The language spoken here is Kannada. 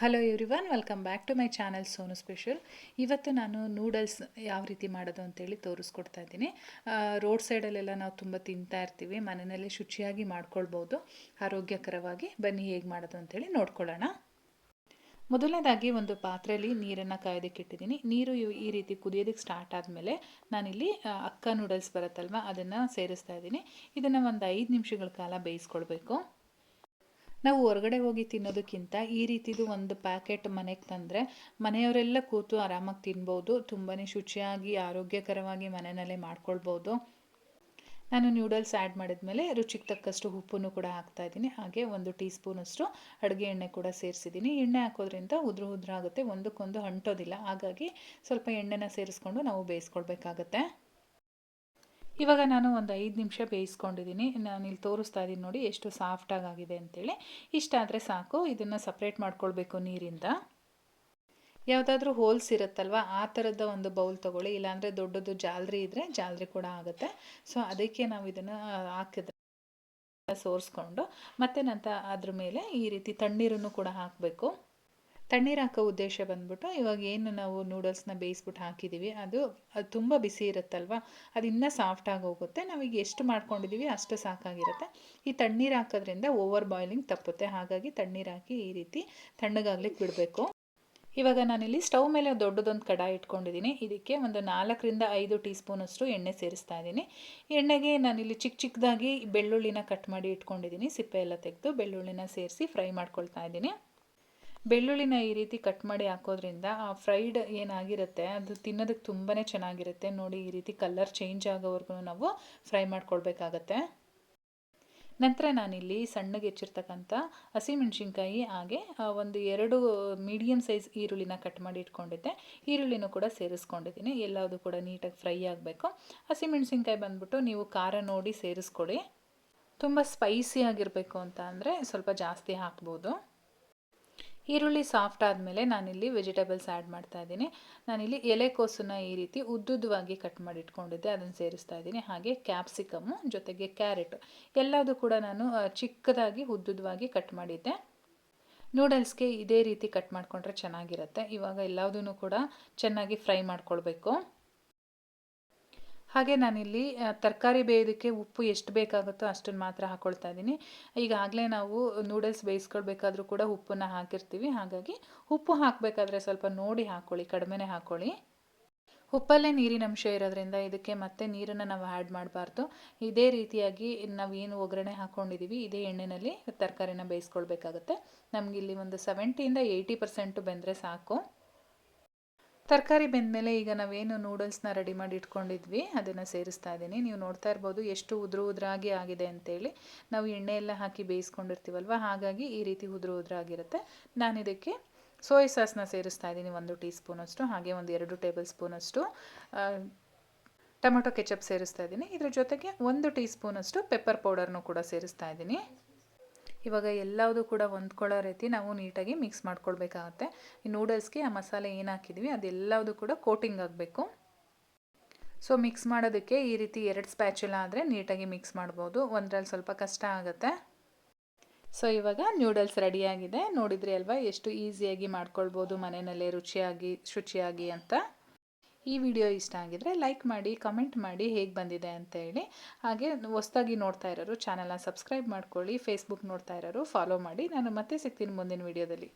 Hello everyone, welcome back to my channel Sonu special. ಇವತ್ತು ನಾನು ನೂಡಲ್ಸ್ ಯಾವ ರೀತಿ ಮಾಡೋದು ಅಂತೇಳಿ ತೋರಿಸ್ಕೊಡ್ತಾ ಇದ್ದೀನಿ. ರೋಡ್ ಸೈಡಲ್ಲೆಲ್ಲ ನಾವು ತುಂಬ ತಿಂತಾ ಇರ್ತೀವಿ, ಮನೆಯಲ್ಲೇ ಶುಚಿಯಾಗಿ ಮಾಡ್ಕೊಳ್ಬೋದು ಆರೋಗ್ಯಕರವಾಗಿ. ಬನ್ನಿ ಹೇಗೆ ಮಾಡೋದು ಅಂತೇಳಿ ನೋಡ್ಕೊಳ್ಳೋಣ. ಮೊದಲನೇದಾಗಿ ಒಂದು ಪಾತ್ರೆಯಲ್ಲಿ ನೀರನ್ನು ಕಾಯೋದಕ್ಕಿಟ್ಟಿದ್ದೀನಿ. ನೀರು ಈ ರೀತಿ ಕುದಿಯೋದಕ್ಕೆ ಸ್ಟಾರ್ಟ್ ಆದಮೇಲೆ ನಾನಿಲ್ಲಿ ಅಕ್ಕ ನೂಡಲ್ಸ್ ಬರುತ್ತಲ್ವ, ಅದನ್ನು ಸೇರಿಸ್ತಾ ಇದ್ದೀನಿ. ಇದನ್ನು ಒಂದು 5 ನಿಮಿಷಗಳ ಕಾಲ ಬೇಯಿಸ್ಕೊಳ್ಬೇಕು. ನಾವು ಹೊರಗಡೆ ಹೋಗಿ ತಿನ್ನೋದಕ್ಕಿಂತ ಈ ರೀತಿದು ಒಂದು ಪ್ಯಾಕೆಟ್ ಮನೆಗೆ ತಂದರೆ ಮನೆಯವರೆಲ್ಲ ಕೂತು ಆರಾಮಾಗಿ ತಿನ್ಬೋದು. ತುಂಬಾ ಶುಚಿಯಾಗಿ ಆರೋಗ್ಯಕರವಾಗಿ ಮನೆಯಲ್ಲೇ ಮಾಡ್ಕೊಳ್ಬೋದು. ನಾನು ನ್ಯೂಡಲ್ಸ್ ಆ್ಯಡ್ ಮಾಡಿದ್ಮೇಲೆ ರುಚಿಗೆ ತಕ್ಕಷ್ಟು ಉಪ್ಪನ್ನು ಕೂಡ ಹಾಕ್ತಾಯಿದ್ದೀನಿ. ಹಾಗೆ 1 ಟೀ ಸ್ಪೂನಷ್ಟು ಅಡುಗೆ ಎಣ್ಣೆ ಕೂಡ ಸೇರಿಸಿದ್ದೀನಿ. ಎಣ್ಣೆ ಹಾಕೋದ್ರಿಂದ ಉದುರಾಗುತ್ತೆ, ಒಂದಕ್ಕೊಂದು ಅಂಟೋದಿಲ್ಲ. ಹಾಗಾಗಿ ಸ್ವಲ್ಪ ಎಣ್ಣೆನ ಸೇರಿಸ್ಕೊಂಡು ನಾವು ಬೇಯಿಸ್ಕೊಳ್ಬೇಕಾಗತ್ತೆ. ಇವಾಗ ನಾನು ಒಂದು 5 ನಿಮಿಷ ಬೇಯಿಸ್ಕೊಂಡಿದ್ದೀನಿ. ನಾನು ಇಲ್ಲಿ ತೋರಿಸ್ತಾ ಇದ್ದೀನಿ ನೋಡಿ ಎಷ್ಟು ಸಾಫ್ಟಾಗಿ ಆಗಿದೆ ಅಂತೇಳಿ. ಇಷ್ಟಾದರೆ ಸಾಕು. ಇದನ್ನು ಸಪ್ರೇಟ್ ಮಾಡ್ಕೊಳ್ಬೇಕು ನೀರಿಂದ. ಯಾವುದಾದ್ರೂ ಹೋಲ್ಸ್ ಇರುತ್ತಲ್ವ, ಆ ಥರದ ಒಂದು ಬೌಲ್ ತೊಗೊಳ್ಳಿ. ಇಲ್ಲಾಂದರೆ ದೊಡ್ಡದು ಜಾಲರಿ ಇದ್ದರೆ ಜಾಲರಿ ಕೂಡ ಆಗುತ್ತೆ. ಸೊ ಅದಕ್ಕೆ ನಾವು ಇದನ್ನು ಹಾಕಿದ್ರೆ ಸೋರಿಸ್ಕೊಂಡು ಮತ್ತೆ ನಂತರ ಅದ್ರ ಮೇಲೆ ಈ ರೀತಿ ತಣ್ಣೀರನ್ನು ಕೂಡ ಹಾಕಬೇಕು. ತಣ್ಣೀರು ಹಾಕೋ ಉದ್ದೇಶ ಬಂದ್ಬಿಟ್ಟು, ಇವಾಗ ಏನು ನಾವು ನೂಡಲ್ಸ್ನ ಬೇಯಿಸ್ಬಿಟ್ಟು ಹಾಕಿದ್ದೀವಿ ಅದು ತುಂಬ ಬಿಸಿ ಇರುತ್ತಲ್ವ, ಅದು ಇನ್ನೂ ಸಾಫ್ಟಾಗಿ ಹೋಗುತ್ತೆ. ನಾವೀಗ ಎಷ್ಟು ಮಾಡ್ಕೊಂಡಿದ್ದೀವಿ ಅಷ್ಟು ಸಾಕಾಗಿರುತ್ತೆ. ಈ ತಣ್ಣೀರು ಹಾಕೋದ್ರಿಂದ ಓವರ್ ಬಾಯ್ಲಿಂಗ್ ತಪ್ಪುತ್ತೆ. ಹಾಗಾಗಿ ತಣ್ಣೀರು ಹಾಕಿ ಈ ರೀತಿ ತಣ್ಣಗಾಗ್ಲಿಕ್ಕೆ ಬಿಡಬೇಕು. ಇವಾಗ ನಾನಿಲ್ಲಿ ಸ್ಟವ್ ಮೇಲೆ ದೊಡ್ಡದೊಂದು ಕಡಾಯಿ ಇಟ್ಕೊಂಡಿದ್ದೀನಿ. ಇದಕ್ಕೆ ಒಂದು 4ರಿಂದ 5 ಟೀ ಸ್ಪೂನಷ್ಟು ಎಣ್ಣೆ ಸೇರಿಸ್ತಾ ಇದ್ದೀನಿ. ಎಣ್ಣೆಗೆ ನಾನಿಲ್ಲಿ ಚಿಕ್ಕದಾಗಿ ಬೆಳ್ಳುಳ್ಳಿನ ಕಟ್ ಮಾಡಿ ಇಟ್ಕೊಂಡಿದ್ದೀನಿ. ಸಿಪ್ಪೆ ಎಲ್ಲ ತೆಗೆದು ಬೆಳ್ಳುಳ್ಳಿನ ಸೇರಿಸಿ ಫ್ರೈ ಮಾಡ್ಕೊಳ್ತಾ ಇದ್ದೀನಿ. ಬೆಳ್ಳುಳ್ಳಿನ ಈ ರೀತಿ ಕಟ್ ಮಾಡಿ ಹಾಕೋದ್ರಿಂದ ಆ ಫ್ರೈಡ್ ಏನಾಗಿರುತ್ತೆ ಅದು ತಿನ್ನೋದಕ್ಕೆ ತುಂಬಾ ಚೆನ್ನಾಗಿರುತ್ತೆ. ನೋಡಿ, ಈ ರೀತಿ ಕಲರ್ ಚೇಂಜ್ ಆಗೋವರೆಗೂ ನಾವು ಫ್ರೈ ಮಾಡ್ಕೊಳ್ಬೇಕಾಗತ್ತೆ. ನಂತರ ನಾನಿಲ್ಲಿ ಸಣ್ಣಗೆ ಹೆಚ್ಚಿರ್ತಕ್ಕಂಥ ಹಸಿಮೆಣ್ಸಿನ್ಕಾಯಿ ಹಾಗೆ ಒಂದು 2 ಮೀಡಿಯಮ್ ಸೈಜ್ ಈರುಳ್ಳಿನ ಕಟ್ ಮಾಡಿ ಇಟ್ಕೊಂಡಿದ್ದೆ. ಈರುಳ್ಳಿನೂ ಕೂಡ ಸೇರಿಸ್ಕೊಂಡಿದ್ದೀನಿ. ಎಲ್ಲದೂ ಕೂಡ ನೀಟಾಗಿ ಫ್ರೈ ಆಗಬೇಕು. ಹಸಿಮೆಣ್ಸಿನ್ಕಾಯಿ ಬಂದ್ಬಿಟ್ಟು ನೀವು ಖಾರ ನೋಡಿ ಸೇರಿಸ್ಕೊಡಿ. ತುಂಬ ಸ್ಪೈಸಿ ಆಗಿರಬೇಕು ಅಂತ ಅಂದರೆ ಸ್ವಲ್ಪ ಜಾಸ್ತಿ ಹಾಕ್ಬೋದು. ಈರುಳ್ಳಿ ಸಾಫ್ಟ್ ಆದಮೇಲೆ ನಾನಿಲ್ಲಿ ವೆಜಿಟೇಬಲ್ಸ್ ಆ್ಯಡ್ ಮಾಡ್ತಾ ಇದ್ದೀನಿ. ನಾನಿಲ್ಲಿ ಎಲೆಕೋಸನ್ನು ಈ ರೀತಿ ಉದ್ದುದ್ದವಾಗಿ ಕಟ್ ಮಾಡಿ ಇಟ್ಕೊಂಡಿದ್ದೆ, ಅದನ್ನು ಸೇರಿಸ್ತಾ ಇದ್ದೀನಿ. ಹಾಗೆ ಕ್ಯಾಪ್ಸಿಕಮ್ಮು ಜೊತೆಗೆ ಕ್ಯಾರೆಟು ಎಲ್ಲದೂ ಕೂಡ ನಾನು ಚಿಕ್ಕದಾಗಿ ಉದ್ದುದ್ದವಾಗಿ ಕಟ್ ಮಾಡಿದ್ದೆ. ನೂಡಲ್ಸ್ಗೆ ಇದೇ ರೀತಿ ಕಟ್ ಮಾಡಿಕೊಂಡ್ರೆ ಚೆನ್ನಾಗಿರುತ್ತೆ. ಇವಾಗ ಎಲ್ಲದೂ ಕೂಡ ಚೆನ್ನಾಗಿ ಫ್ರೈ ಮಾಡ್ಕೊಳ್ಬೇಕು. ಹಾಗೆ ನಾನಿಲ್ಲಿ ತರಕಾರಿ ಬೇಯೋದಕ್ಕೆ ಉಪ್ಪು ಎಷ್ಟು ಬೇಕಾಗುತ್ತೋ ಅಷ್ಟನ್ನು ಮಾತ್ರ ಹಾಕ್ಕೊಳ್ತಾ ಇದ್ದೀನಿ. ಈಗಾಗಲೇ ನಾವು ನೂಡಲ್ಸ್ ಬೇಯಿಸ್ಕೊಳ್ಬೇಕಾದ್ರೂ ಕೂಡ ಉಪ್ಪನ್ನು ಹಾಕಿರ್ತೀವಿ. ಹಾಗಾಗಿ ಉಪ್ಪು ಹಾಕಬೇಕಾದ್ರೆ ಸ್ವಲ್ಪ ನೋಡಿ ಹಾಕ್ಕೊಳ್ಳಿ, ಕಡಿಮೆನೇ ಹಾಕ್ಕೊಳ್ಳಿ. ಉಪ್ಪಲ್ಲೇ ನೀರಿನ ಅಂಶ ಇರೋದ್ರಿಂದ ಇದಕ್ಕೆ ಮತ್ತೆ ನೀರನ್ನು ನಾವು ಆ್ಯಡ್ ಮಾಡಬಾರ್ದು. ಇದೇ ರೀತಿಯಾಗಿ ನಾವೇನು ಒಗ್ಗರಣೆ ಹಾಕ್ಕೊಂಡಿದ್ದೀವಿ ಇದೇ ಎಣ್ಣೆಯಲ್ಲಿ ತರಕಾರಿನ ಬೇಯಿಸ್ಕೊಳ್ಬೇಕಾಗತ್ತೆ. ನಮಗಿಲ್ಲಿ ಒಂದು 70ರಿಂದ 80% ಬೆಂದರೆ ಸಾಕು. ತರಕಾರಿ ಬೆಂದಮೇಲೆ ಈಗ ನಾವೇನು ನೂಡಲ್ಸ್ನ ರೆಡಿ ಮಾಡಿ ಇಟ್ಕೊಂಡಿದ್ವಿ ಅದನ್ನು ಸೇರಿಸ್ತಾ ಇದ್ದೀನಿ. ನೀವು ನೋಡ್ತಾ ಇರ್ಬೋದು ಎಷ್ಟು ಉದುರಾಗಿ ಆಗಿದೆ ಅಂತೇಳಿ. ನಾವು ಎಣ್ಣೆ ಎಲ್ಲ ಹಾಕಿ ಬೇಯಿಸ್ಕೊಂಡಿರ್ತೀವಲ್ವ, ಹಾಗಾಗಿ ಈ ರೀತಿ ಉದುರಾಗಿರುತ್ತೆ. ನಾನು ಇದಕ್ಕೆ ಸೋಯಾ ಸಾಸ್ನ ಸೇರಿಸ್ತಾ ಇದ್ದೀನಿ 1 ಟೀ ಸ್ಪೂನಷ್ಟು. ಹಾಗೆ ಒಂದು 2 ಟೇಬಲ್ ಸ್ಪೂನಷ್ಟು ಟೊಮೆಟೊ ಕೆಚಪ್ ಸೇರಿಸ್ತಾ ಇದ್ದೀನಿ. ಇದ್ರ ಜೊತೆಗೆ 1 ಟೀ ಸ್ಪೂನಷ್ಟು ಪೆಪ್ಪರ್ ಪೌಡರ್ನು ಕೂಡ ಸೇರಿಸ್ತಾ ಇದ್ದೀನಿ. ಇವಾಗ ಎಲ್ಲದೂ ಕೂಡ ಹೊಂದ್ಕೊಳ್ಳೋ ರೀತಿ ನಾವು ನೀಟಾಗಿ ಮಿಕ್ಸ್ ಮಾಡ್ಕೊಳ್ಬೇಕಾಗತ್ತೆ. ಈ ನೂಡಲ್ಸ್ಗೆ ಆ ಮಸಾಲೆ ಏನು ಹಾಕಿದ್ವಿ ಅದೆಲ್ಲದೂ ಕೂಡ ಕೋಟಿಂಗ್ ಆಗಬೇಕು. ಸೊ ಮಿಕ್ಸ್ ಮಾಡೋದಕ್ಕೆ ಈ ರೀತಿ 2 ಸ್ಪ್ಯಾಚುಲ ಆದರೆ ನೀಟಾಗಿ ಮಿಕ್ಸ್ ಮಾಡ್ಬೋದು. ಒಂದರಲ್ಲಿ ಸ್ವಲ್ಪ ಕಷ್ಟ ಆಗುತ್ತೆ. ಸೊ ಇವಾಗ ನೂಡಲ್ಸ್ ರೆಡಿಯಾಗಿದೆ. ನೋಡಿದ್ರಿ ಅಲ್ವಾ ಎಷ್ಟು ಈಸಿಯಾಗಿ ಮಾಡ್ಕೊಳ್ಬೋದು ಮನೆಯಲ್ಲೇ ಶುಚಿಯಾಗಿ ಅಂತ. ಈ ವಿಡಿಯೋ ಇಷ್ಟ ಆಗಿದ್ರೆ ಲೈಕ್ ಮಾಡಿ, ಕಮೆಂಟ್ ಮಾಡಿ ಹೇಗೆ ಬಂದಿದೆ ಅಂತ ಹೇಳಿ. ಹಾಗೆ ಹೊಸದಾಗಿ ನೋಡ್ತಾ ಇರೋರು ಚಾನಲ್ನ ಸಬ್ಸ್ಕ್ರೈಬ್ ಮಾಡ್ಕೊಳ್ಳಿ. ಫೇಸ್ಬುಕ್ ನೋಡ್ತಾ ಇರೋರು ಫಾಲೋ ಮಾಡಿ. ನಾನು ಮತ್ತೆ ಸಿಗ್ತೀನಿ ಮುಂದಿನ ವಿಡಿಯೋದಲ್ಲಿ.